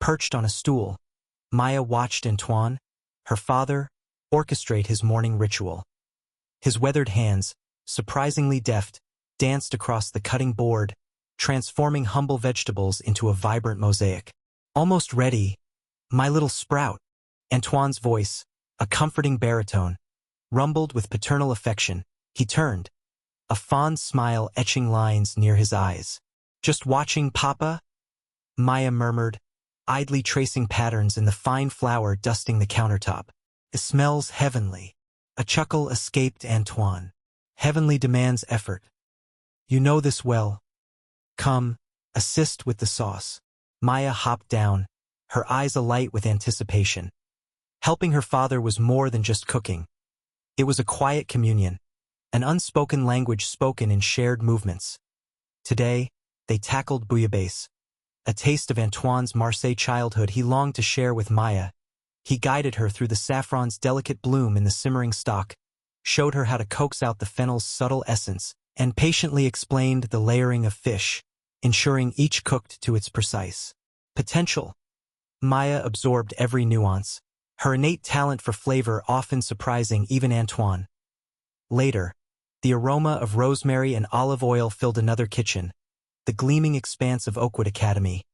Perched on a stool, Maya watched Antoine, her father, orchestrate his morning ritual. His weathered hands, surprisingly deft, danced across the cutting board, transforming humble vegetables into a vibrant mosaic. Almost ready, my little sprout. Antoine's voice, a comforting baritone, rumbled with paternal affection. He turned, a fond smile etching lines near his eyes. Just watching, Papa? Maya murmured, idly tracing patterns in the fine flour dusting the countertop. It smells heavenly. A chuckle escaped Antoine. Heavenly demands effort. You know this well. Come, assist with the sauce. Maya hopped down, her eyes alight with anticipation. Helping her father was more than just cooking. It was a quiet communion, an unspoken language spoken in shared movements. Today, they tackled bouillabaisse, a taste of Antoine's Marseille childhood he longed to share with Maya. He guided her through the saffron's delicate bloom in the simmering stock, showed her how to coax out the fennel's subtle essence, and patiently explained the layering of fish, ensuring each cooked to its precise potential. Maya absorbed every nuance, her innate talent for flavor often surprising even Antoine. Later, the aroma of rosemary and olive oil filled another kitchen, the gleaming expanse of Oakwood Academy.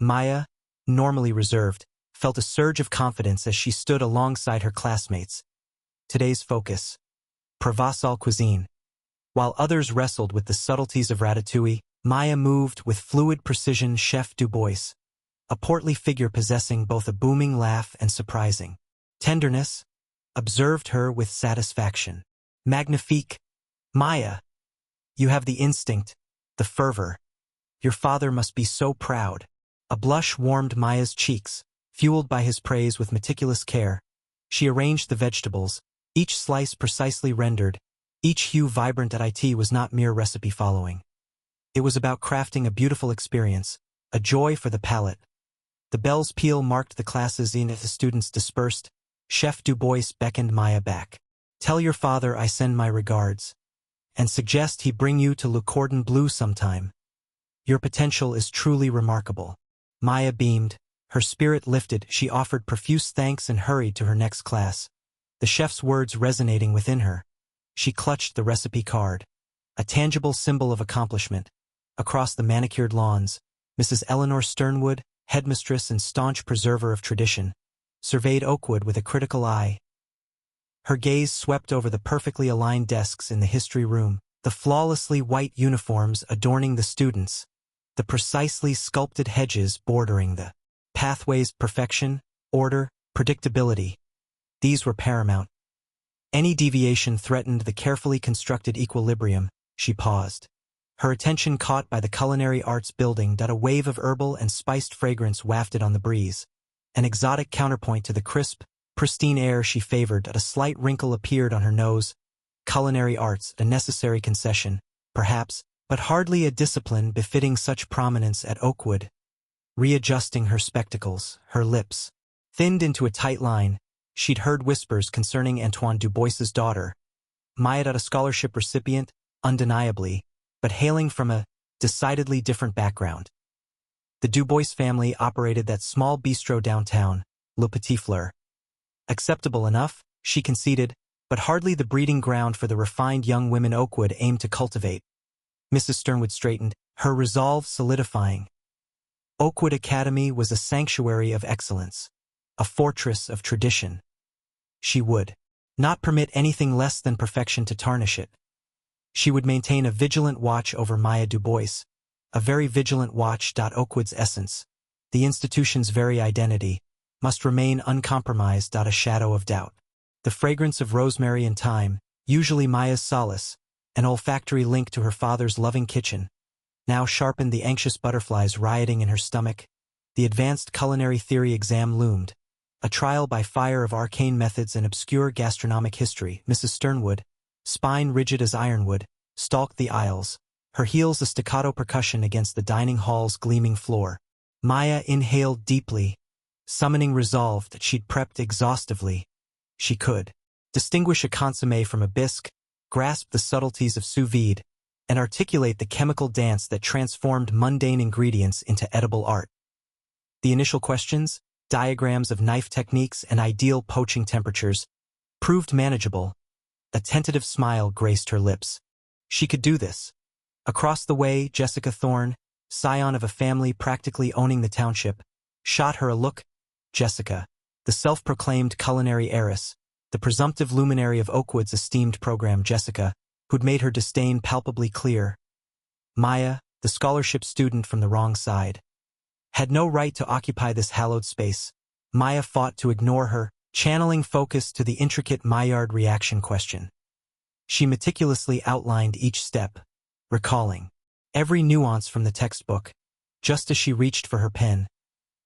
Maya, normally reserved, felt a surge of confidence as she stood alongside her classmates. Today's focus: Provençal cuisine. While others wrestled with the subtleties of ratatouille, Maya moved with fluid precision. Chef Dubois, a portly figure possessing both a booming laugh and surprising tenderness, observed her with satisfaction. Magnifique. Maya, you have the instinct, the fervor. Your father must be so proud. A blush warmed Maya's cheeks, fueled by his praise with meticulous care. She arranged the vegetables, each slice precisely rendered, each hue vibrant. At IT was not mere recipe following. It was about crafting a beautiful experience, a joy for the palate. The bell's peal marked the classes in as the students dispersed. Chef Dubois beckoned Maya back. Tell your father I send my regards, and suggest he bring you to Le Cordon Bleu sometime. Your potential is truly remarkable. Maya beamed, her spirit lifted. She offered profuse thanks and hurried to her next class, the chef's words resonating within her. She clutched the recipe card, a tangible symbol of accomplishment. Across the manicured lawns, Mrs. Eleanor Sternwood, headmistress and staunch preserver of tradition, surveyed Oakwood with a critical eye. Her gaze swept over the perfectly aligned desks in the history room, the flawlessly white uniforms adorning the students, the precisely sculpted hedges bordering the pathways. Perfection, order, predictability. These were paramount. Any deviation threatened the carefully constructed equilibrium. She paused, her attention caught by the culinary arts building. A wave of herbal and spiced fragrance wafted on the breeze, an exotic counterpoint to the crisp, pristine air she favored. A slight wrinkle appeared on her nose. Culinary arts, a necessary concession, perhaps, but hardly a discipline befitting such prominence at Oakwood. Readjusting her spectacles, her lips thinned into a tight line. She'd heard whispers concerning Antoine Dubois's daughter. Maya, a scholarship recipient, undeniably, but hailing from a decidedly different background. The Dubois family operated that small bistro downtown, Le Petit Fleur. Acceptable enough, she conceded, but hardly the breeding ground for the refined young women Oakwood aimed to cultivate. Mrs. Sternwood straightened, her resolve solidifying. Oakwood Academy was a sanctuary of excellence, a fortress of tradition. She would not permit anything less than perfection to tarnish it. She would maintain a vigilant watch over Maya Dubois, a very vigilant watch. Oakwood's essence, the institution's very identity, must remain uncompromised. A shadow of doubt. The fragrance of rosemary and thyme, usually Maya's solace, an olfactory link to her father's loving kitchen, now sharpened the anxious butterflies rioting in her stomach. The advanced culinary theory exam loomed, a trial by fire of arcane methods and obscure gastronomic history. Mrs. Sternwood, spine rigid as ironwood, stalked the aisles, her heels a staccato percussion against the dining hall's gleaming floor. Maya inhaled deeply, summoning resolve that she'd prepped exhaustively. She could distinguish a consommé from a bisque, grasp the subtleties of sous vide, and articulate the chemical dance that transformed mundane ingredients into edible art. The initial questions, diagrams of knife techniques and ideal poaching temperatures, proved manageable. A tentative smile graced her lips. She could do this. Across the way, Jessica Thorne, scion of a family practically owning the township, shot her a look. Jessica, the self-proclaimed culinary heiress, the presumptive luminary of Oakwood's esteemed program. Jessica, who'd made her disdain palpably clear. Maya, the scholarship student from the wrong side, had no right to occupy this hallowed space. Maya fought to ignore her, channeling focus to the intricate Maillard reaction question. She meticulously outlined each step, recalling every nuance from the textbook. Just as she reached for her pen,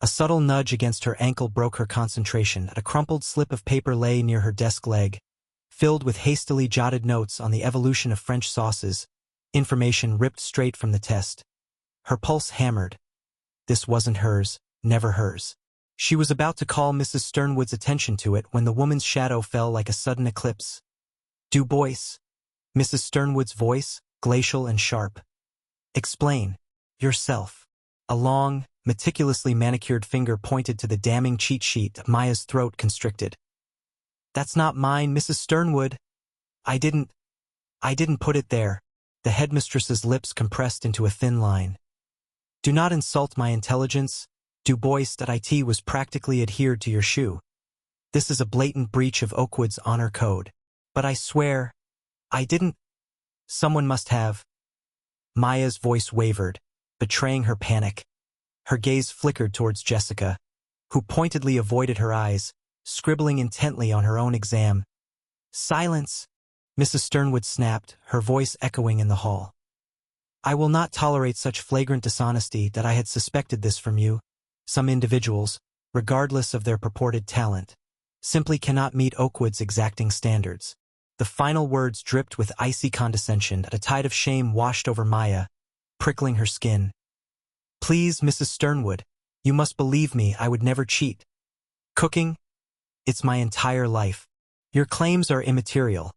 a subtle nudge against her ankle broke her concentration. A crumpled slip of paper lay near her desk leg, filled with hastily jotted notes on the evolution of French sauces, information ripped straight from the test. Her pulse hammered. This wasn't hers, never hers. She was about to call Mrs. Sternwood's attention to it when the woman's shadow fell like a sudden eclipse. Du Bois. Mrs. Sternwood's voice, glacial and sharp. Explain. Yourself. A long, meticulously manicured finger pointed to the damning cheat sheet. Maya's throat constricted. That's not mine, Mrs. Sternwood. I didn't put it there. The headmistress's lips compressed into a thin line. Do not insult my intelligence. Du Bois. It was practically adhered to your shoe. This is a blatant breach of Oakwood's honor code. But I swear, I didn't. Someone must have. Maya's voice wavered, betraying her panic. Her gaze flickered towards Jessica, who pointedly avoided her eyes, scribbling intently on her own exam. Silence, Mrs. Sternwood snapped, her voice echoing in the hall. I will not tolerate such flagrant dishonesty. That I had suspected this from you. Some individuals, regardless of their purported talent, simply cannot meet Oakwood's exacting standards. The final words dripped with icy condescension. A tide of shame washed over Maya, prickling her skin. Please, Mrs. Sternwood, you must believe me, I would never cheat. Cooking? It's my entire life. Your claims are immaterial.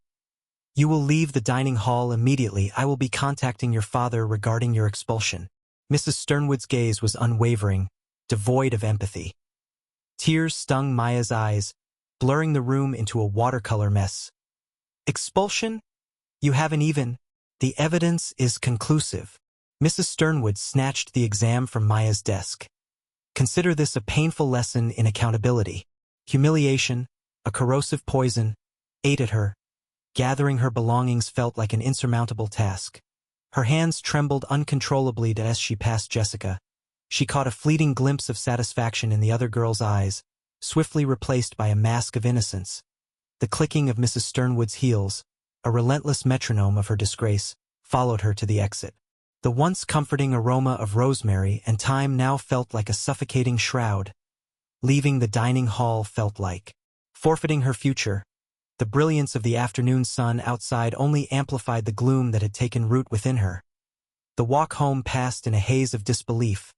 You will leave the dining hall immediately. I will be contacting your father regarding your expulsion. Mrs. Sternwood's gaze was unwavering, devoid of empathy. Tears stung Maya's eyes, blurring the room into a watercolor mess. Expulsion? You haven't even. The evidence is conclusive. Mrs. Sternwood snatched the exam from Maya's desk. Consider this a painful lesson in accountability. Humiliation, a corrosive poison, ate at her. Gathering her belongings felt like an insurmountable task. Her hands trembled uncontrollably as she passed Jessica. She caught a fleeting glimpse of satisfaction in the other girl's eyes, swiftly replaced by a mask of innocence. The clicking of Mrs. Sternwood's heels, a relentless metronome of her disgrace, followed her to the exit. The once comforting aroma of rosemary and thyme now felt like a suffocating shroud. Leaving the dining hall felt like forfeiting her future. The brilliance of the afternoon sun outside only amplified the gloom that had taken root within her. The walk home passed in a haze of disbelief.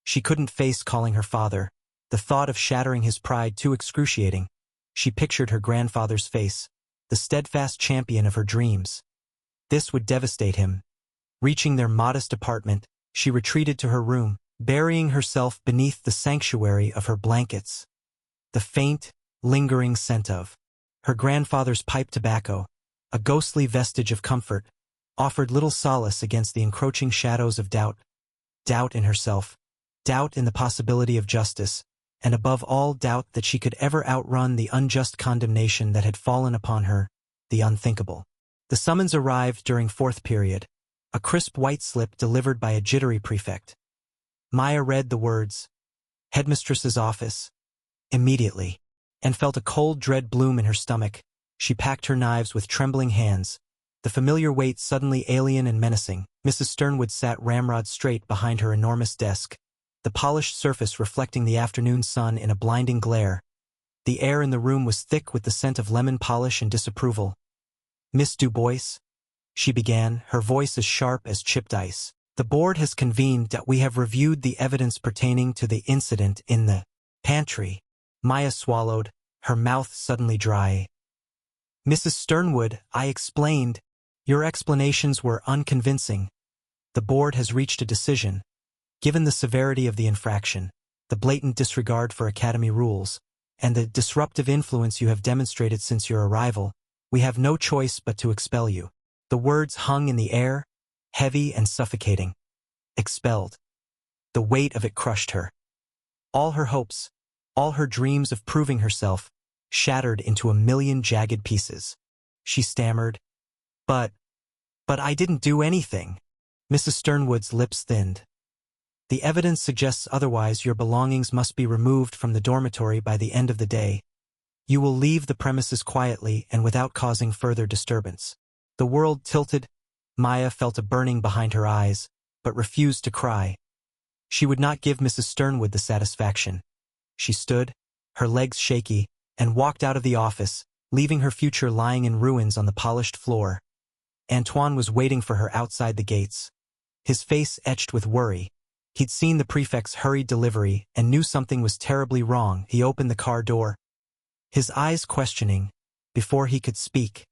She couldn't face calling her father, the thought of shattering his pride too excruciating. She pictured her grandfather's face, the steadfast champion of her dreams. This would devastate him. Reaching their modest apartment, she retreated to her room, burying herself beneath the sanctuary of her blankets. The faint, lingering scent of her grandfather's pipe tobacco, a ghostly vestige of comfort, offered little solace against the encroaching shadows of doubt. Doubt in herself, doubt in the possibility of justice, and above all doubt that she could ever outrun the unjust condemnation that had fallen upon her, the unthinkable. The summons arrived during fourth period, a crisp white slip delivered by a jittery prefect. Maya read the words, Headmistress's office, immediately, and felt a cold dread bloom in her stomach. She packed her knives with trembling hands, the familiar weight suddenly alien and menacing. Mrs. Sternwood sat ramrod straight behind her enormous desk, the polished surface reflecting the afternoon sun in a blinding glare. The air in the room was thick with the scent of lemon polish and disapproval. Miss Du Bois, she began, her voice as sharp as chipped ice. The board has convened that we have reviewed the evidence pertaining to the incident in the pantry. Maya swallowed, her mouth suddenly dry. Mrs. Sternwood, I explained. Your explanations were unconvincing. The board has reached a decision. Given the severity of the infraction, the blatant disregard for academy rules, and the disruptive influence you have demonstrated since your arrival, we have no choice but to expel you." The words hung in the air, heavy and suffocating. Expelled. The weight of it crushed her. All her hopes, all her dreams of proving herself, shattered into a million jagged pieces. She stammered, But I didn't do anything." Mrs. Sternwood's lips thinned. "The evidence suggests otherwise. Your belongings must be removed from the dormitory by the end of the day. You will leave the premises quietly and without causing further disturbance." The world tilted. Maya felt a burning behind her eyes, but refused to cry. She would not give Mrs. Sternwood the satisfaction. She stood, her legs shaky, and walked out of the office, leaving her future lying in ruins on the polished floor. Antoine was waiting for her outside the gates. His face etched with worry. He'd seen the prefect's hurried delivery and knew something was terribly wrong. He opened the car door, his eyes questioning. Before he could speak,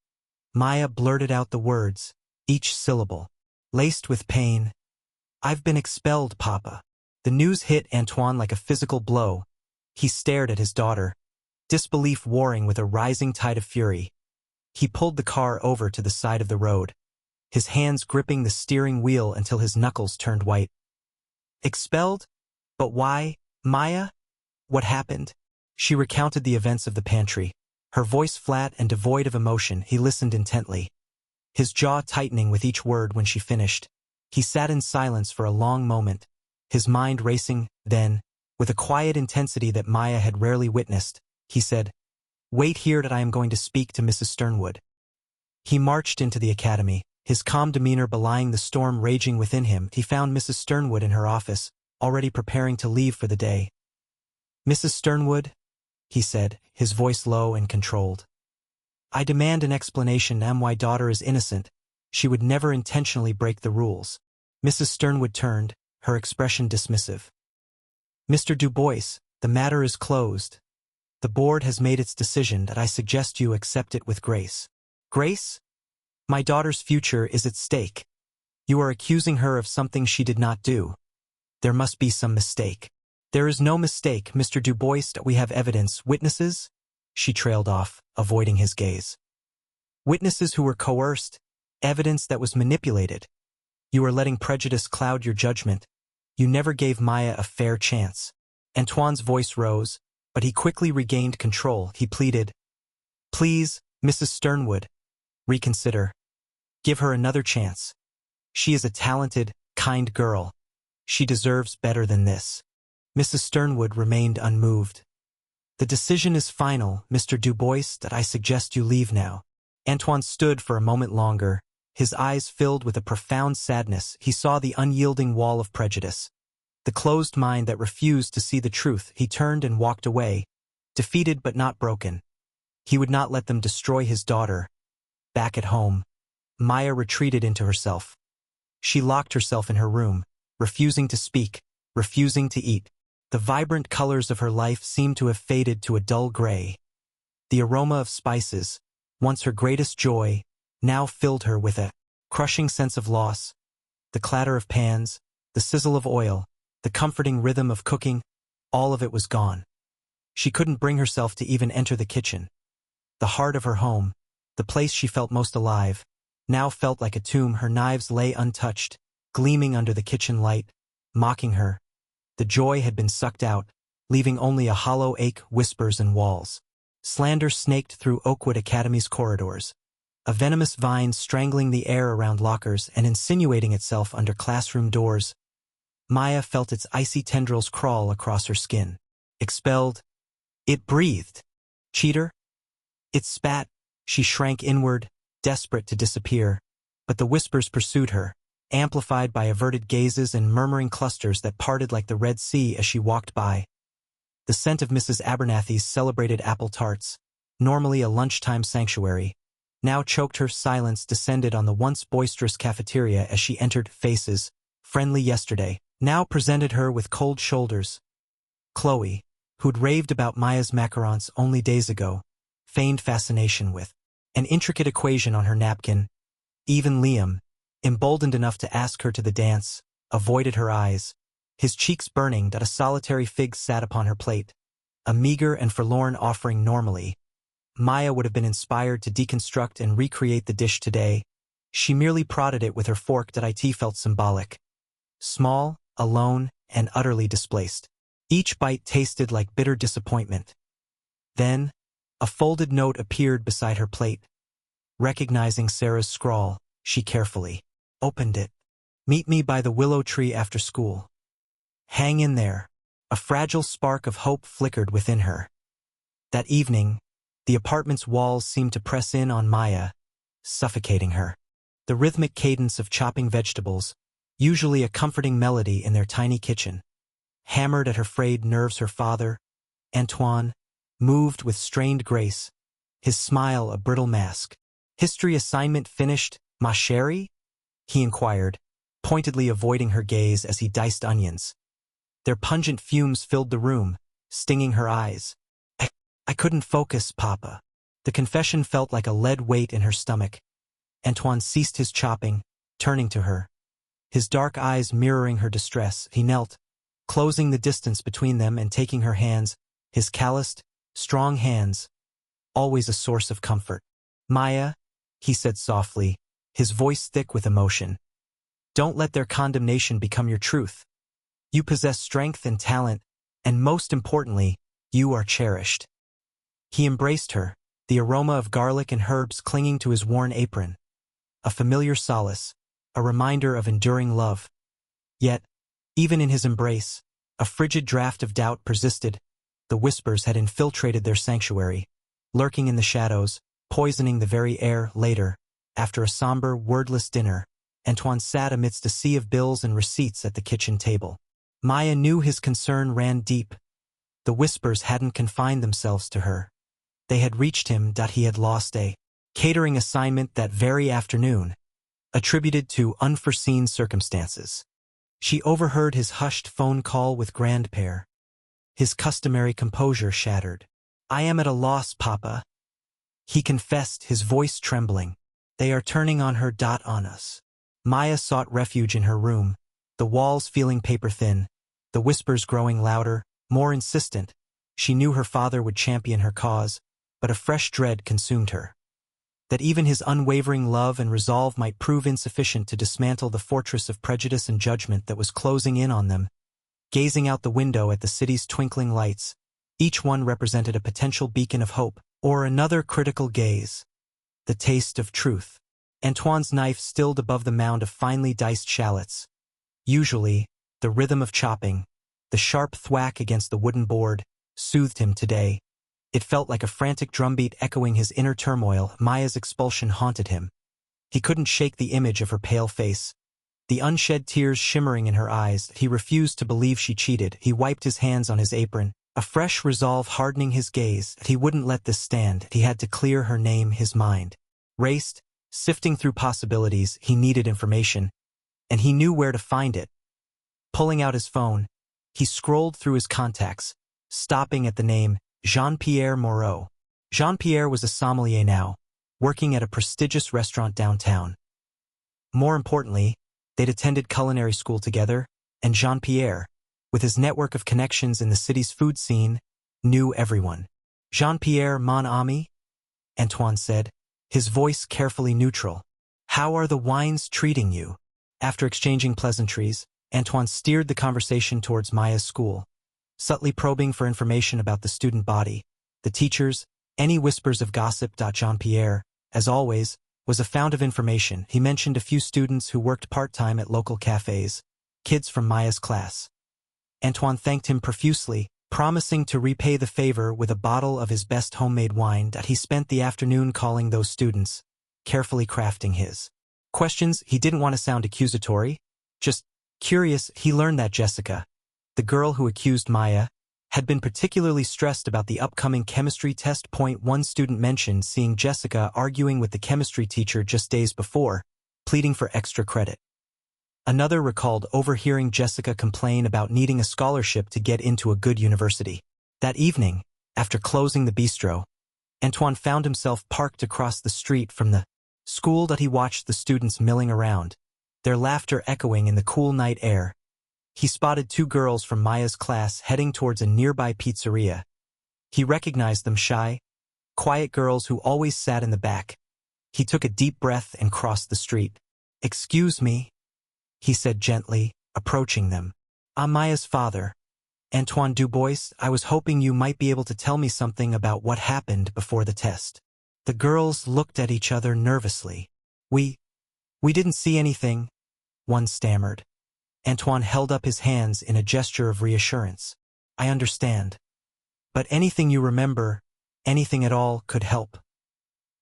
Maya blurted out the words, each syllable laced with pain. "I've been expelled, Papa." The news hit Antoine like a physical blow. He stared at his daughter, disbelief warring with a rising tide of fury. He pulled the car over to the side of the road, his hands gripping the steering wheel until his knuckles turned white. "Expelled? But why, Maya? What happened?" She recounted the events of the pantry, her voice flat and devoid of emotion. He listened intently, his jaw tightening with each word. When she finished, he sat in silence for a long moment, his mind racing. Then, with a quiet intensity that Maya had rarely witnessed, he said, "Wait here that I am going to speak to Mrs. Sternwood." He marched into the academy, his calm demeanor belying the storm raging within him. He found Mrs. Sternwood in her office, already preparing to leave for the day. "Mrs. Sternwood," he said, his voice low and controlled, "I demand an explanation. My daughter is innocent. She would never intentionally break the rules." Mrs. Sternwood turned, her expression dismissive. "Mr. Dubois, the matter is closed. The board has made its decision that I suggest you accept it with grace." "Grace? My daughter's future is at stake. You are accusing her of something she did not do. There must be some mistake." "There is no mistake, Mr. Dubois. That we have evidence. Witnesses?" She trailed off, avoiding his gaze. "Witnesses who were coerced. Evidence that was manipulated. You are letting prejudice cloud your judgment. You never gave Maya a fair chance." Antoine's voice rose, but he quickly regained control. He pleaded, "Please, Mrs. Sternwood, reconsider. Give her another chance. She is a talented, kind girl. She deserves better than this." Mrs. Sternwood remained unmoved. "The decision is final, Mr. Dubois. That I suggest you leave now." Antoine stood for a moment longer, his eyes filled with a profound sadness. He saw the unyielding wall of prejudice, the closed mind that refused to see the truth. He turned and walked away, defeated but not broken. He would not let them destroy his daughter. Back at home, Maya retreated into herself. She locked herself in her room, refusing to speak, refusing to eat. The vibrant colors of her life seemed to have faded to a dull gray. The aroma of spices, once her greatest joy, now filled her with a crushing sense of loss. The clatter of pans, the sizzle of oil, the comforting rhythm of cooking, all of it was gone. She couldn't bring herself to even enter the kitchen. The heart of her home, the place she felt most alive, now felt like a tomb. Her knives lay untouched, gleaming under the kitchen light, mocking her. The joy had been sucked out, leaving only a hollow ache, whispers and walls. Slander snaked through Oakwood Academy's corridors, a venomous vine strangling the air around lockers and insinuating itself under classroom doors. Maya felt its icy tendrils crawl across her skin. Expelled. It breathed. Cheater. It spat. She shrank inward, desperate to disappear. But the whispers pursued her, amplified by averted gazes and murmuring clusters that parted like the Red Sea as she walked by. The scent of Mrs. Abernathy's celebrated apple tarts, normally a lunchtime sanctuary, now choked her. Silence descended on the once boisterous cafeteria as she entered. Faces, friendly yesterday, now presented her with cold shoulders. Chloe, who'd raved about Maya's macarons only days ago, feigned fascination with an intricate equation on her napkin. Even Liam, emboldened enough to ask her to the dance, avoided her eyes. his cheeks burning that a solitary fig sat upon her plate, a meager and forlorn offering normally. Maya would have been inspired to deconstruct and recreate the dish today. She merely prodded it with her fork that it felt symbolic. Small, alone, and utterly displaced. Each bite tasted like bitter disappointment. Then, a folded note appeared beside her plate. Recognizing Sarah's scrawl, she carefully opened it. "Meet me by the willow tree after school. Hang in there." A fragile spark of hope flickered within her. That evening, the apartment's walls seemed to press in on Maya, suffocating her. The rhythmic cadence of chopping vegetables, usually a comforting melody in their tiny kitchen, hammered at her frayed nerves. Her father, Antoine, moved with strained grace, his smile a brittle mask. "History assignment finished, ma chérie?" he inquired, pointedly avoiding her gaze as he diced onions. Their pungent fumes filled the room, stinging her eyes. I couldn't focus, Papa." The confession felt like a lead weight in her stomach. Antoine ceased his chopping, turning to her. His dark eyes mirroring her distress, he knelt, closing the distance between them and taking her hands, his calloused, strong hands, always a source of comfort. "Maya," he said softly, his voice thick with emotion, "don't let their condemnation become your truth. You possess strength and talent, and most importantly, you are cherished." He embraced her, the aroma of garlic and herbs clinging to his worn apron. A familiar solace, a reminder of enduring love. Yet, even in his embrace, a frigid draft of doubt persisted. The whispers had infiltrated their sanctuary, lurking in the shadows, poisoning the very air. Later, after a somber, wordless dinner, Antoine sat amidst a sea of bills and receipts at the kitchen table. Maya knew his concern ran deep. The whispers hadn't confined themselves to her. They had reached him that he had lost a catering assignment that very afternoon, attributed to unforeseen circumstances. She overheard his hushed phone call with grandpère. His customary composure shattered. "I am at a loss, Papa," he confessed, his voice trembling. "They are turning on her on us." Maya sought refuge in her room, the walls feeling paper-thin, the whispers growing louder, more insistent. She knew her father would champion her cause, but a fresh dread consumed her. That even his unwavering love and resolve might prove insufficient to dismantle the fortress of prejudice and judgment that was closing in on them. Gazing out the window at the city's twinkling lights, each one represented a potential beacon of hope, or another critical gaze. The taste of truth. Antoine's knife stilled above the mound of finely diced shallots. Usually, the rhythm of chopping, the sharp thwack against the wooden board, soothed him today. It felt like a frantic drumbeat echoing his inner turmoil. Maya's expulsion haunted him. He couldn't shake the image of her pale face, the unshed tears shimmering in her eyes. He refused to believe she cheated. He wiped his hands on his apron, a fresh resolve hardening his gaze. He wouldn't let this stand. He had to clear her name. His mind raced, sifting through possibilities. He needed information, and he knew where to find it. Pulling out his phone, he scrolled through his contacts, stopping at the name Jean-Pierre Moreau. Jean-Pierre was a sommelier now, working at a prestigious restaurant downtown. More importantly, they'd attended culinary school together, and Jean-Pierre, with his network of connections in the city's food scene, knew everyone. "Jean-Pierre, mon ami?" Antoine said, his voice carefully neutral. "How are the wines treating you?" After exchanging pleasantries, Antoine steered the conversation towards Maya's school, subtly probing for information about the student body, the teachers, any whispers of gossip. Jean-Pierre, as always, was a fount of information. He mentioned a few students who worked part-time at local cafes, kids from Maya's class. Antoine thanked him profusely, promising to repay the favor with a bottle of his best homemade wine. He spent the afternoon calling those students, carefully crafting his questions. He didn't want to sound accusatory, just curious. He learned that Jessica, the girl who accused Maya, had been particularly stressed about the upcoming chemistry test. One student mentioned seeing Jessica arguing with the chemistry teacher just days before, pleading for extra credit. Another recalled overhearing Jessica complain about needing a scholarship to get into a good university. That evening, after closing the bistro, Antoine found himself parked across the street from the school. He watched the students milling around, their laughter echoing in the cool night air. He spotted two girls from Maya's class heading towards a nearby pizzeria. He recognized them, shy, quiet girls who always sat in the back. He took a deep breath and crossed the street. "Excuse me," he said gently, approaching them. "I'm Maya's father, Antoine Dubois. I was hoping you might be able to tell me something about what happened before the test." The girls looked at each other nervously. We didn't see anything," one stammered. Antoine held up his hands in a gesture of reassurance. "I understand. But anything you remember, anything at all, could help.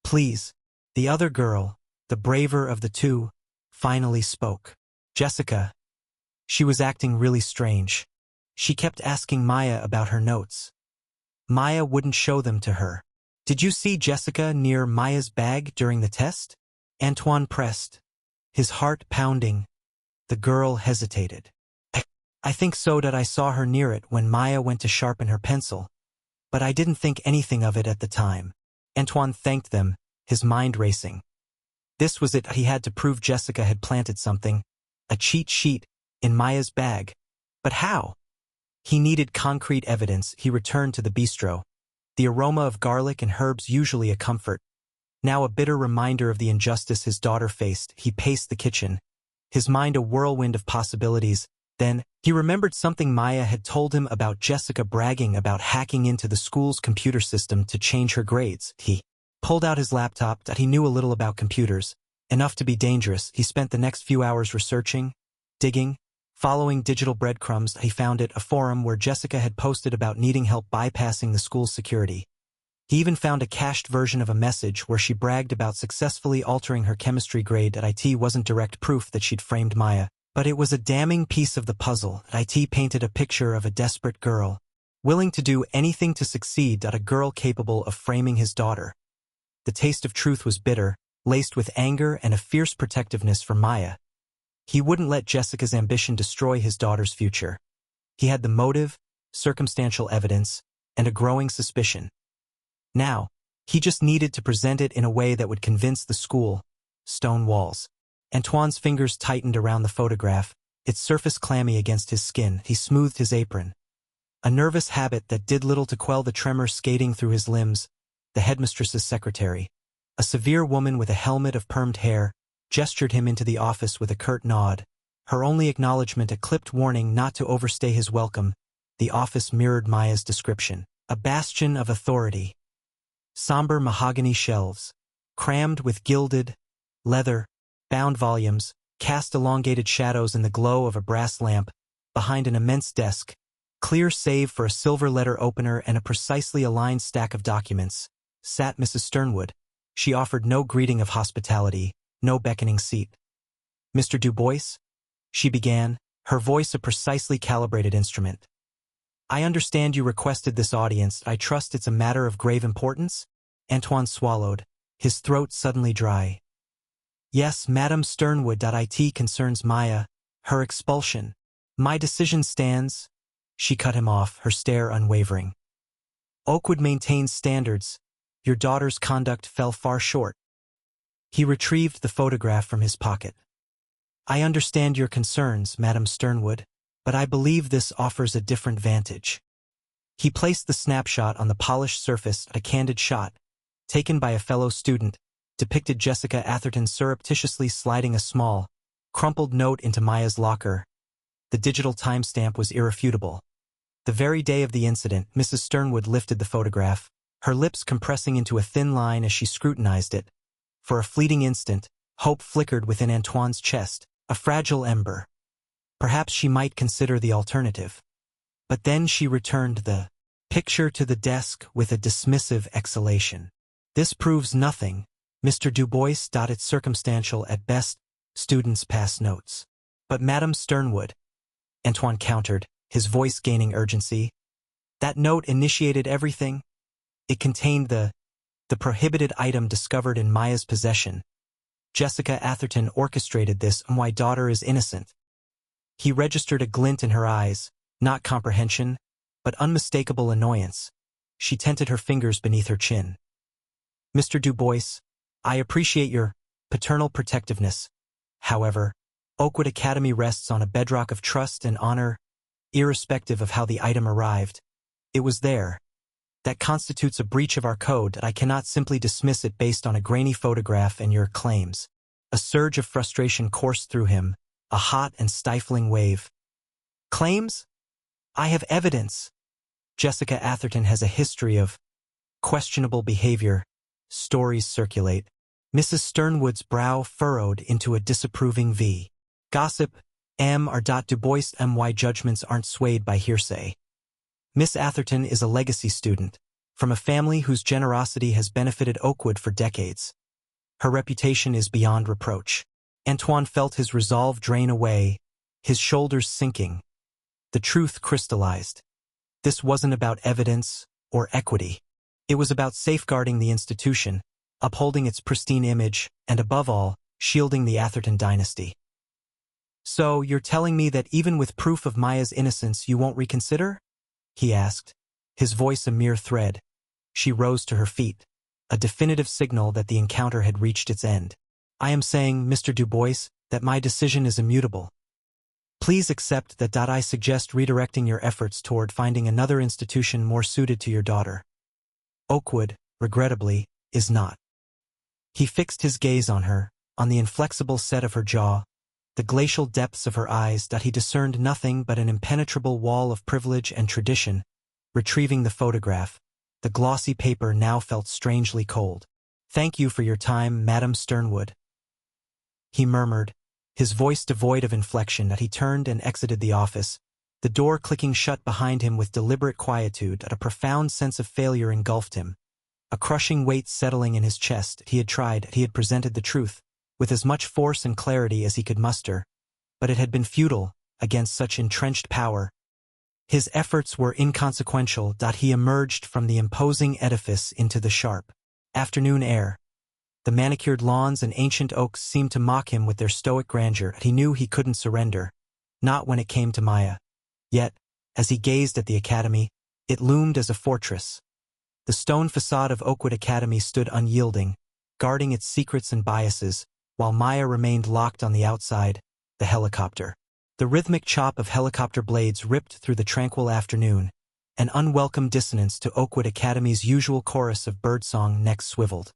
Please." The other girl, the braver of the two, finally spoke. "Jessica." She was acting really strange. She kept asking Maya about her notes. Maya wouldn't show them to her. "Did you see Jessica near Maya's bag during the test?" Antoine pressed, his heart pounding. The girl hesitated. I think so, that I saw her near it when Maya went to sharpen her pencil. But I didn't think anything of it at the time." Antoine thanked them, his mind racing. This was it. He had to prove Jessica had planted something, a cheat sheet, in Maya's bag. But how? He needed concrete evidence. He returned to the bistro. The aroma of garlic and herbs, usually a comfort. Now a bitter reminder of the injustice his daughter faced. He paced the kitchen, his mind a whirlwind of possibilities. Then, he remembered something Maya had told him about Jessica bragging about hacking into the school's computer system to change her grades. He pulled out his laptop. That he knew a little about computers, enough to be dangerous. He spent the next few hours researching, digging, following digital breadcrumbs. He found a forum where Jessica had posted about needing help bypassing the school's security. He even found a cached version of a message where she bragged about successfully altering her chemistry grade. IT wasn't direct proof that she'd framed Maya, but it was a damning piece of the puzzle. IT painted a picture of a desperate girl, willing to do anything to succeed. A girl capable of framing his daughter. The taste of truth was bitter, laced with anger and a fierce protectiveness for Maya. He wouldn't let Jessica's ambition destroy his daughter's future. He had the motive, circumstantial evidence, and a growing suspicion. Now, he just needed to present it in a way that would convince the school. Stone walls. Antoine's fingers tightened around the photograph, its surface clammy against his skin. He smoothed his apron. A nervous habit that did little to quell the tremor skating through his limbs. The headmistress's secretary, a severe woman with a helmet of permed hair, gestured him into the office with a curt nod. Her only acknowledgement a clipped warning not to overstay his welcome. The office mirrored Maya's description. A bastion of authority. Somber mahogany shelves, crammed with gilded, leather, bound volumes, cast elongated shadows in the glow of a brass lamp. Behind an immense desk, clear save for a silver letter opener and a precisely aligned stack of documents, sat Mrs. Sternwood. She offered no greeting of hospitality, no beckoning seat. "Mr. Dubois?" she began, her voice a precisely calibrated instrument. "I understand you requested this audience. I trust it's a matter of grave importance?" Antoine swallowed, his throat suddenly dry. "Yes, Madame Sternwood. It concerns Maya, her expulsion. My decision stands." She cut him off, her stare unwavering. "Oakwood maintains standards. Your daughter's conduct fell far short." He retrieved the photograph from his pocket. "I understand your concerns, Madame Sternwood, but I believe this offers a different vantage." He placed the snapshot on the polished surface. A candid shot, taken by a fellow student, depicted Jessica Atherton surreptitiously sliding a small, crumpled note into Maya's locker. The digital timestamp was irrefutable. The very day of the incident. Mrs. Sternwood lifted the photograph, her lips compressing into a thin line as she scrutinized it. For a fleeting instant, hope flickered within Antoine's chest, a fragile ember. Perhaps she might consider the alternative. But then she returned the picture to the desk with a dismissive exhalation. "This proves nothing, Mr. Dubois. It's circumstantial at best. Students pass notes." "But Madame Sternwood," Antoine countered, his voice gaining urgency. "That note initiated everything. It contained the prohibited item discovered in Maya's possession. Jessica Atherton orchestrated this. My daughter is innocent." He registered a glint in her eyes, not comprehension, but unmistakable annoyance. She tented her fingers beneath her chin. "Mr. Dubois, I appreciate your paternal protectiveness. However, Oakwood Academy rests on a bedrock of trust and honor, irrespective of how the item arrived. It was there. That constitutes a breach of our code that I cannot simply dismiss it based on a grainy photograph and your claims. A surge of frustration coursed through him, a hot and stifling wave. Claims? I have evidence. Jessica Atherton has a history of questionable behavior. Stories circulate. Mrs. Sternwood's brow furrowed into a disapproving V. Gossip, M. Du Bois M.Y. judgments aren't swayed by hearsay. Miss Atherton is a legacy student, from a family whose generosity has benefited Oakwood for decades. Her reputation is beyond reproach. Antoine felt his resolve drain away, his shoulders sinking. The truth crystallized. This wasn't about evidence or equity. It was about safeguarding the institution, upholding its pristine image, and above all, shielding the Atherton dynasty. So, you're telling me that even with proof of Maya's innocence you won't reconsider? He asked, his voice a mere thread. She rose to her feet, a definitive signal that the encounter had reached its end. I am saying, Mr. Du Bois, that my decision is immutable. Please accept that I suggest redirecting your efforts toward finding another institution more suited to your daughter. Oakwood, regrettably, is not. He fixed his gaze on her, on the inflexible set of her jaw, the glacial depths of her eyes that he discerned nothing but an impenetrable wall of privilege and tradition. Retrieving the photograph, the glossy paper now felt strangely cold. Thank you for your time, Madam Sternwood. He murmured, his voice devoid of inflection as he turned and exited the office, the door clicking shut behind him with deliberate quietude that a profound sense of failure engulfed him. A crushing weight settling in his chest. He had presented the truth, with as much force and clarity as he could muster, but it had been futile against such entrenched power. His efforts were inconsequential. He emerged from the imposing edifice into the sharp afternoon air. The manicured lawns and ancient oaks seemed to mock him with their stoic grandeur. He knew he couldn't surrender, not when it came to Maya. Yet, as he gazed at the academy, it loomed as a fortress. The stone facade of Oakwood Academy stood unyielding, guarding its secrets and biases, while Maya remained locked on the outside, the helicopter. The rhythmic chop of helicopter blades ripped through the tranquil afternoon, an unwelcome dissonance to Oakwood Academy's usual chorus of birdsong necks swiveled.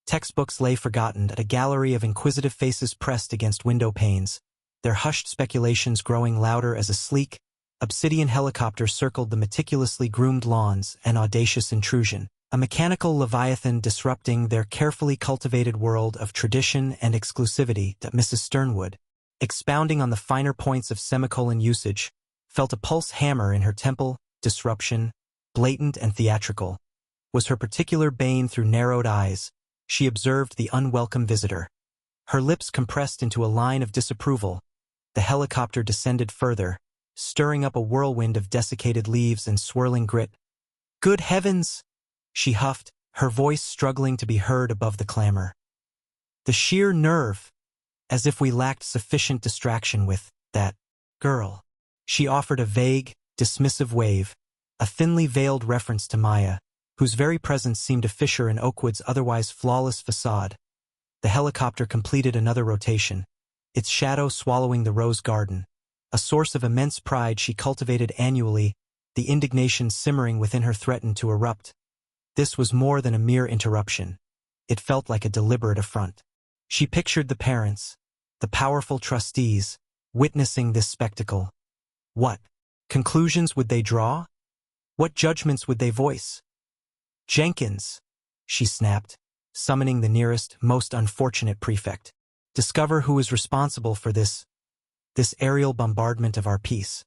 Textbooks lay forgotten at a gallery of inquisitive faces pressed against window panes, their hushed speculations growing louder as a sleek, obsidian helicopter circled the meticulously groomed lawns, an audacious intrusion, a mechanical leviathan disrupting their carefully cultivated world of tradition and exclusivity. That Mrs. Sternwood, expounding on the finer points of semicolon usage, felt a pulse hammer in her temple. Disruption, blatant and theatrical, was her particular bane. Through narrowed eyes, she observed the unwelcome visitor. Her lips compressed into a line of disapproval. The helicopter descended further, stirring up a whirlwind of desiccated leaves and swirling grit. Good heavens! She huffed, her voice struggling to be heard above the clamor. The sheer nerve! As if we lacked sufficient distraction with that girl. She offered a vague, dismissive wave, a thinly veiled reference to Maya, whose very presence seemed a fissure in Oakwood's otherwise flawless facade. The helicopter completed another rotation, its shadow swallowing the rose garden, a source of immense pride she cultivated annually. The indignation simmering within her threatened to erupt. This was more than a mere interruption. It felt like a deliberate affront. She pictured the parents, the powerful trustees, witnessing this spectacle. What conclusions would they draw? What judgments would they voice? Jenkins, she snapped, summoning the nearest, most unfortunate prefect. Discover who is responsible for this aerial bombardment of our peace,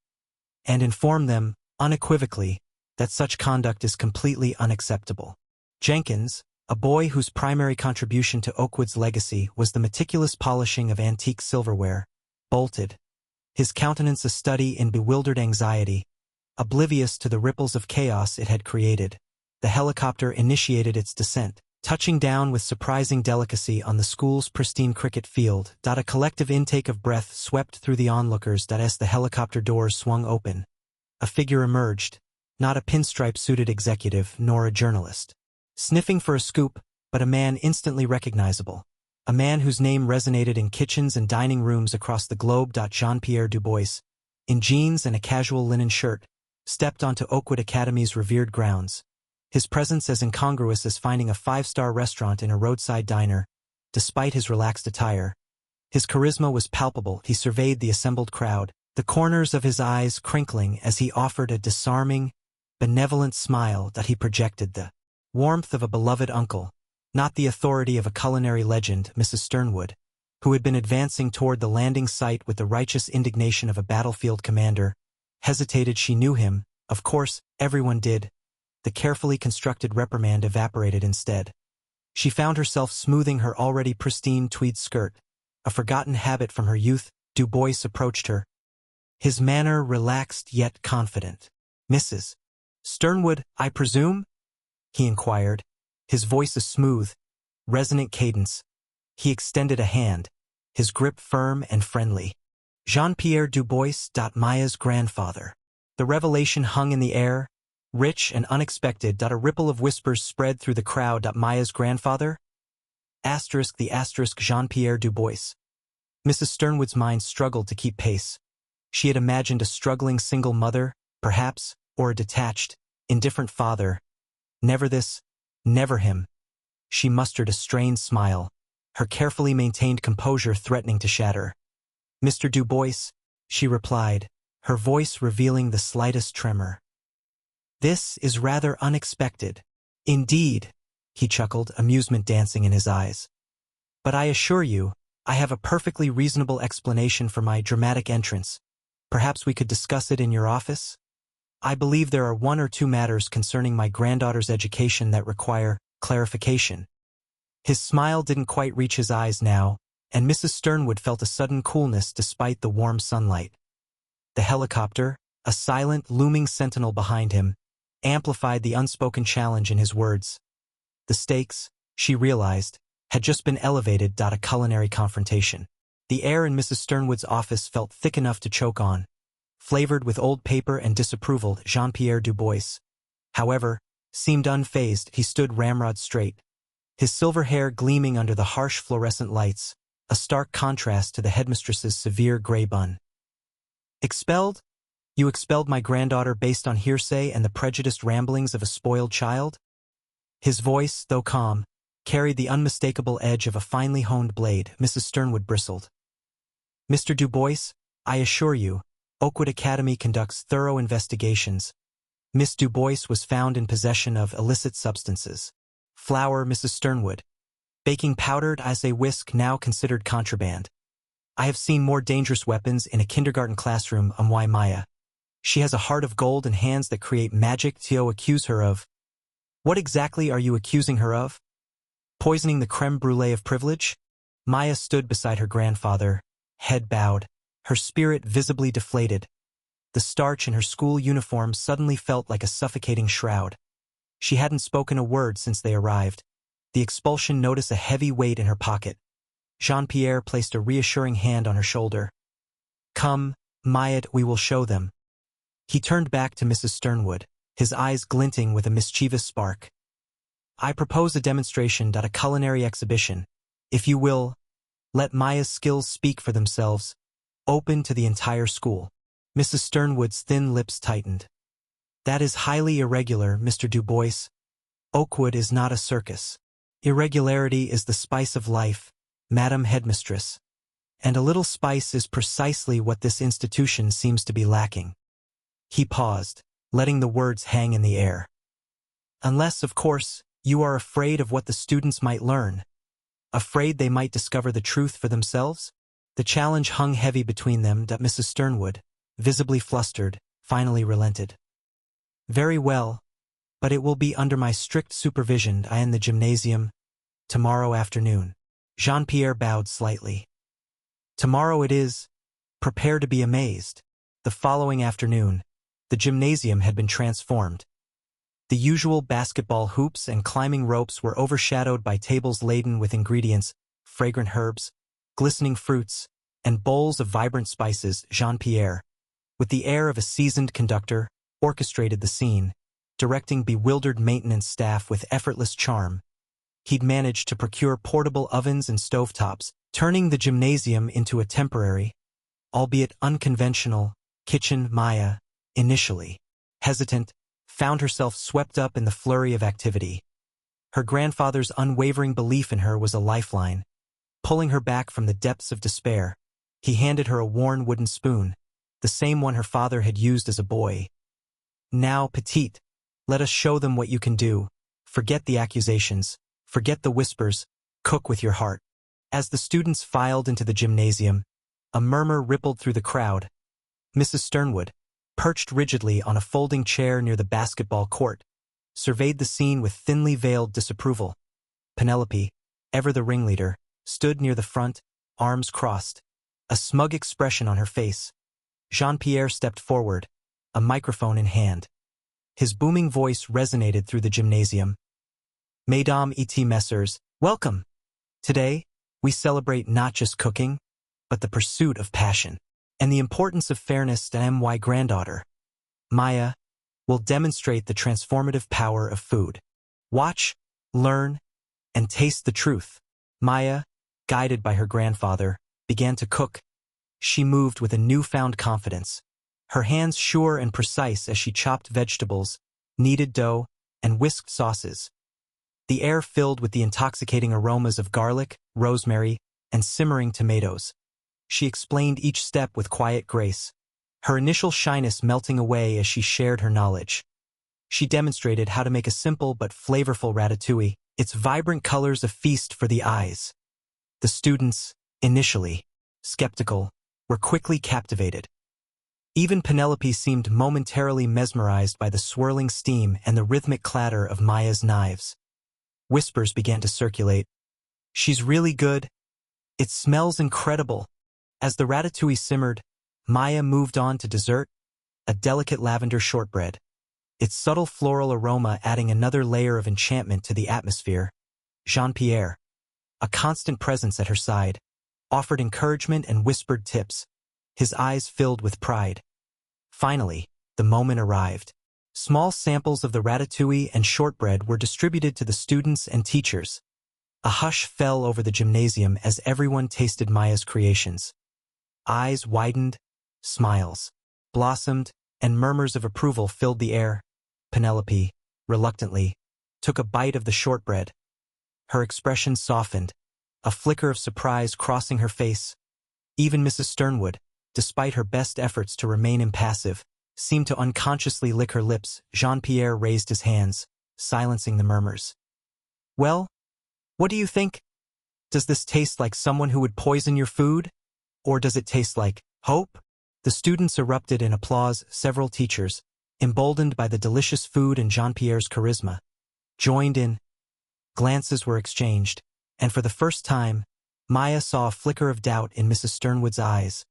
and inform them, unequivocally, that such conduct is completely unacceptable. Jenkins, a boy whose primary contribution to Oakwood's legacy was the meticulous polishing of antique silverware, bolted, his countenance a study in bewildered anxiety, oblivious to the ripples of chaos it had created. The helicopter initiated its descent, touching down with surprising delicacy on the school's pristine cricket field. A collective intake of breath swept through the onlookers as the helicopter doors swung open. A figure emerged, not a pinstripe-suited executive nor a journalist, sniffing for a scoop, but a man instantly recognizable. a man whose name resonated in kitchens and dining rooms across the globe. Jean-Pierre Dubois, in jeans and a casual linen shirt, stepped onto Oakwood Academy's revered grounds, his presence as incongruous as finding a five-star restaurant in a roadside diner. Despite his relaxed attire, his charisma was palpable. He surveyed the assembled crowd, the corners of his eyes crinkling as he offered a disarming, benevolent smile that he projected the warmth of a beloved uncle, not the authority of a culinary legend. Mrs. Sternwood, who had been advancing toward the landing site with the righteous indignation of a battlefield commander, hesitated. She knew him, of course, everyone did. The carefully constructed reprimand evaporated instead. She found herself smoothing her already pristine tweed skirt, a forgotten habit from her youth. Dubois approached her, his manner relaxed yet confident. "Mrs. Sternwood, I presume?" he inquired, his voice a smooth, resonant cadence. He extended a hand, his grip firm and friendly. Jean-Pierre Dubois, Maya's grandfather. The revelation hung in the air, rich and unexpected. A ripple of whispers spread through the crowd. Maya's grandfather? Jean-Pierre Dubois. Mrs. Sternwood's mind struggled to keep pace. She had imagined a struggling single mother, perhaps, or a detached, indifferent father. Never this, never him. She mustered a strained smile, her carefully maintained composure threatening to shatter. "Mr. Dubois," she replied, her voice revealing the slightest tremor. "This is rather unexpected." "Indeed," he chuckled, amusement dancing in his eyes. "But I assure you, I have a perfectly reasonable explanation for my dramatic entrance. Perhaps we could discuss it in your office? I believe there are one or two matters concerning my granddaughter's education that require clarification." His smile didn't quite reach his eyes now, and Mrs. Sternwood felt a sudden coolness despite the warm sunlight. The helicopter, a silent, looming sentinel behind him, amplified the unspoken challenge in his words. The stakes, she realized, had just been elevated. A culinary confrontation. The air in Mrs. Sternwood's office felt thick enough to choke on, flavored with old paper and disapproval. Jean-Pierre Dubois, however, seemed unfazed. He stood ramrod straight, his silver hair gleaming under the harsh fluorescent lights, a stark contrast to the headmistress's severe gray bun. "Expelled? You expelled my granddaughter based on hearsay and the prejudiced ramblings of a spoiled child?" His voice, though calm, carried the unmistakable edge of a finely honed blade. Mrs. Sternwood bristled. "Mr. Dubois, I assure you, Oakwood Academy conducts thorough investigations. Miss Dubois was found in possession of illicit substances. Flour, Mrs. Sternwood. Baking powder as a whisk now considered contraband. I have seen more dangerous weapons in a kindergarten classroom. Why Maya? She has a heart of gold and hands that create magic. To accuse her of. What exactly are you accusing her of? Poisoning the creme brulee of privilege?" Maya stood beside her grandfather, head bowed, her spirit visibly deflated. The starch in her school uniform suddenly felt like a suffocating shroud. She hadn't spoken a word since they arrived. The expulsion notice a heavy weight in her pocket. Jean-Pierre placed a reassuring hand on her shoulder. "Come, Maya, we will show them." He turned back to Mrs. Sternwood, his eyes glinting with a mischievous spark. "I propose a demonstration. A culinary exhibition. If you will, let Maya's skills speak for themselves. Open to the entire school." Mrs. Sternwood's thin lips tightened. "That is highly irregular, Mr. Dubois. Oakwood is not a circus. Irregularity is the spice of life, Madam Headmistress. And a little spice is precisely what this institution seems to be lacking." He paused, letting the words hang in the air. "Unless, of course, you are afraid of what the students might learn. Afraid they might discover the truth for themselves?" The challenge hung heavy between them. Mrs. Sternwood, visibly flustered, finally relented. "Very well, but it will be under my strict supervision. I in the gymnasium tomorrow afternoon." Jean-Pierre bowed slightly. "Tomorrow it is. Prepare to be amazed." The following afternoon, the gymnasium had been transformed. The usual basketball hoops and climbing ropes were overshadowed by tables laden with ingredients, fragrant herbs, glistening fruits, and bowls of vibrant spices. Jean-Pierre, with the air of a seasoned conductor, orchestrated the scene, directing bewildered maintenance staff with effortless charm. he'd managed to procure portable ovens and stovetops, turning the gymnasium into a temporary, albeit unconventional, kitchen. Maya, initially hesitant, found herself swept up in the flurry of activity. Her grandfather's unwavering belief in her was a lifeline, pulling her back from the depths of despair. He handed her a worn wooden spoon, the same one her father had used as a boy. "Now, petite, let us show them what you can do. Forget the accusations, forget the whispers, cook with your heart." As the students filed into the gymnasium, a murmur rippled through the crowd. Mrs. Sternwood, perched rigidly on a folding chair near the basketball court, surveyed the scene with thinly veiled disapproval. Penelope, ever the ringleader, stood near the front, arms crossed, a smug expression on her face. Jean-Pierre stepped forward, a microphone in hand. His booming voice resonated through the gymnasium. "Mesdames et messieurs, welcome! Today, we celebrate not just cooking, but the pursuit of passion, and the importance of fairness to my granddaughter, Maya, will demonstrate the transformative power of food. Watch, learn, and taste the truth." Maya, guided by her grandfather, began to cook. She moved with a newfound confidence, her hands sure and precise as she chopped vegetables, kneaded dough, and whisked sauces. The air filled with the intoxicating aromas of garlic, rosemary, and simmering tomatoes. She explained each step with quiet grace, her initial shyness melting away as she shared her knowledge. She demonstrated how to make a simple but flavorful ratatouille, its vibrant colors a feast for the eyes. The students, initially skeptical, were quickly captivated. Even Penelope seemed momentarily mesmerized by the swirling steam and the rhythmic clatter of Maya's knives. Whispers began to circulate. "She's really good. It smells incredible." As the ratatouille simmered, Maya moved on to dessert, a delicate lavender shortbread, its subtle floral aroma adding another layer of enchantment to the atmosphere. Jean-Pierre, a constant presence at her side, offered encouragement and whispered tips, his eyes filled with pride. Finally, the moment arrived. Small samples of the ratatouille and shortbread were distributed to the students and teachers. A hush fell over the gymnasium as everyone tasted Maya's creations. Eyes widened, smiles blossomed, and murmurs of approval filled the air. Penelope, reluctantly, took a bite of the shortbread. Her expression softened, a flicker of surprise crossing her face. Even Mrs. Sternwood, despite her best efforts to remain impassive, seemed to unconsciously lick her lips. Jean-Pierre raised his hands, silencing the murmurs. "Well, what do you think? Does this taste like someone who would poison your food? Or does it taste like hope?" The students erupted in applause. Several teachers, emboldened by the delicious food and Jean-Pierre's charisma, joined in. Glances were exchanged, and for the first time, Maya saw a flicker of doubt in Mrs. Sternwood's eyes.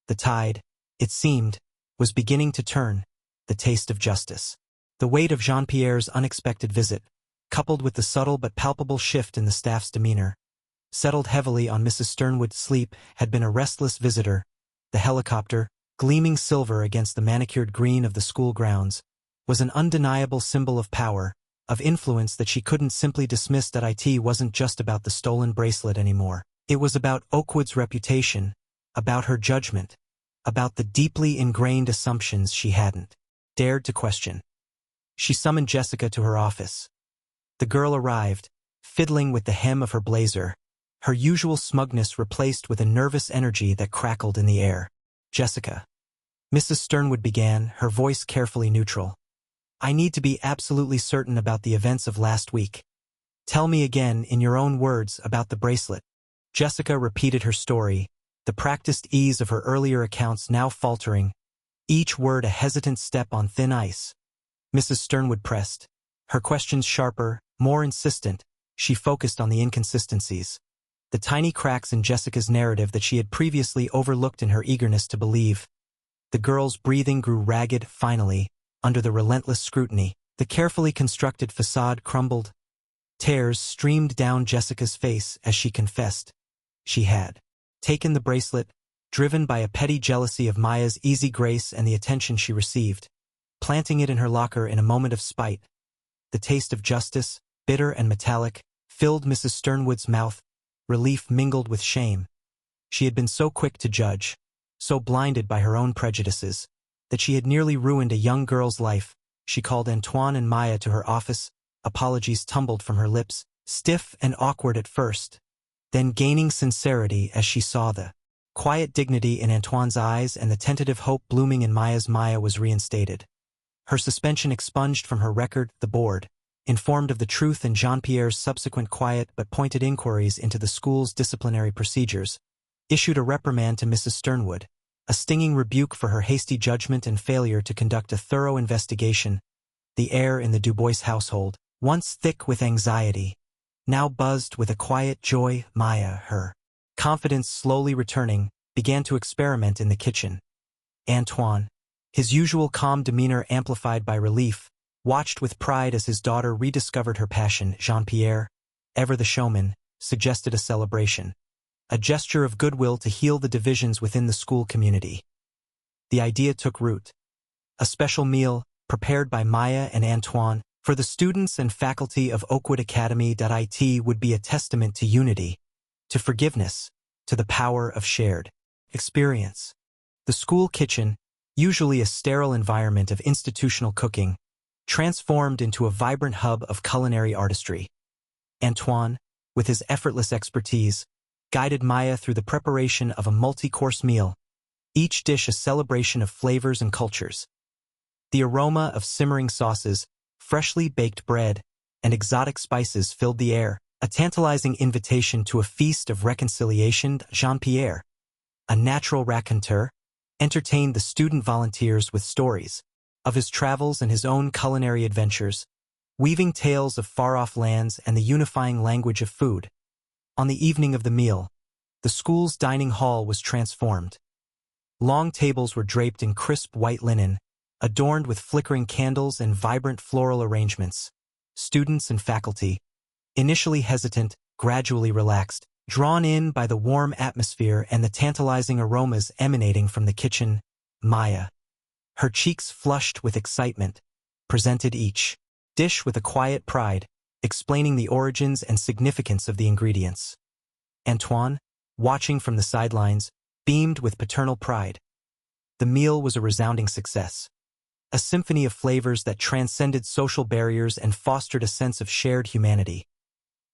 The tide, it seemed, was beginning to turn, the taste of justice. The weight of Jean-Pierre's unexpected visit, coupled with the subtle but palpable shift in the staff's demeanor, settled heavily on Mrs. Sternwood's sleep. Had been a restless visitor. The helicopter, gleaming silver against the manicured green of the school grounds, was an undeniable symbol of power, of influence that she couldn't simply dismiss. That it wasn't just about the stolen bracelet anymore. It was about Oakwood's reputation, about her judgment, about the deeply ingrained assumptions she hadn't dared to question. She summoned Jessica to her office. The girl arrived, fiddling with the hem of her blazer, her usual smugness replaced with a nervous energy that crackled in the air. "Jessica," Mrs. Sternwood began, her voice carefully neutral, "I need to be absolutely certain about the events of last week. Tell me again, in your own words, about the bracelet." Jessica repeated her story, the practiced ease of her earlier accounts now faltering, each word a hesitant step on thin ice. Mrs. Sternwood pressed, her questions sharper, more insistent. She focused on the inconsistencies, the tiny cracks in Jessica's narrative that she had previously overlooked in her eagerness to believe. The girl's breathing grew ragged. Finally, under the relentless scrutiny, the carefully constructed facade crumbled. Tears streamed down Jessica's face as she confessed. She had taken the bracelet, driven by a petty jealousy of Maya's easy grace and the attention she received, planting it in her locker in a moment of spite. The taste of justice, bitter and metallic, filled Mrs. Sternwood's mouth, relief mingled with shame. She had been so quick to judge, so blinded by her own prejudices, that she had nearly ruined a young girl's life. She called Antoine and Maya to her office. Apologies tumbled from her lips, stiff and awkward at first, then gaining sincerity as she saw the quiet dignity in Antoine's eyes and the tentative hope blooming in Maya's. Maya was reinstated. Her suspension expunged from her record. The board, informed of the truth and Jean-Pierre's subsequent quiet but pointed inquiries into the school's disciplinary procedures, issued a reprimand to Mrs. Sternwood, a stinging rebuke for her hasty judgment and failure to conduct a thorough investigation. The air in the Dubois household, once thick with anxiety, now buzzed with a quiet joy. Maya, her confidence slowly returning, began to experiment in the kitchen. Antoine, his usual calm demeanor amplified by relief, watched with pride as his daughter rediscovered her passion. Jean-Pierre, ever the showman, suggested a celebration, a gesture of goodwill to heal the divisions within the school community. The idea took root. A special meal, prepared by Maya and Antoine, for the students and faculty of Oakwood Academy. It would be a testament to unity, to forgiveness, to the power of shared experience. The school kitchen, usually a sterile environment of institutional cooking, transformed into a vibrant hub of culinary artistry. Antoine, with his effortless expertise, guided Maya through the preparation of a multi-course meal, each dish a celebration of flavors and cultures. The aroma of simmering sauces, freshly baked bread, and exotic spices filled the air, a tantalizing invitation to a feast of reconciliation. Jean-Pierre, a natural raconteur, entertained the student volunteers with stories of his travels and his own culinary adventures, weaving tales of far-off lands and the unifying language of food. On the evening of the meal, the school's dining hall was transformed. Long tables were draped in crisp white linen, adorned with flickering candles and vibrant floral arrangements. Students and faculty, initially hesitant, gradually relaxed, drawn in by the warm atmosphere and the tantalizing aromas emanating from the kitchen. Maya, her cheeks flushed with excitement, presented each dish with a quiet pride, explaining the origins and significance of the ingredients. Antoine, watching from the sidelines, beamed with paternal pride. The meal was a resounding success, a symphony of flavors that transcended social barriers and fostered a sense of shared humanity.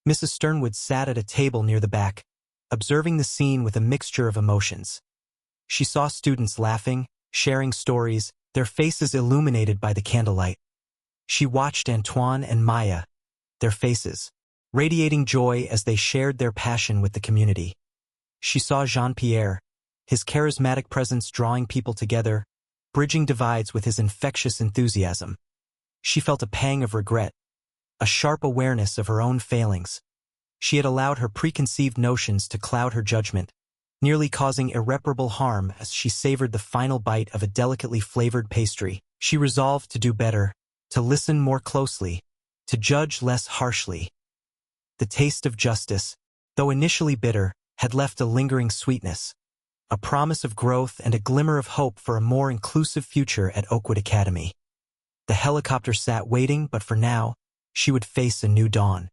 Mrs. Sternwood sat at a table near the back, observing the scene with a mixture of emotions. She saw students laughing, sharing stories, their faces illuminated by the candlelight. She watched Antoine and Maya, their faces radiating joy as they shared their passion with the community. She saw Jean-Pierre, his charismatic presence drawing people together, bridging divides with his infectious enthusiasm. She felt a pang of regret, a sharp awareness of her own failings. She had allowed her preconceived notions to cloud her judgment, nearly causing irreparable harm. As she savored the final bite of a delicately flavored pastry, she resolved to do better, to listen more closely, to judge less harshly. The taste of justice, though initially bitter, had left a lingering sweetness, a promise of growth and a glimmer of hope for a more inclusive future at Oakwood Academy. The helicopter sat waiting, but for now, she would face a new dawn.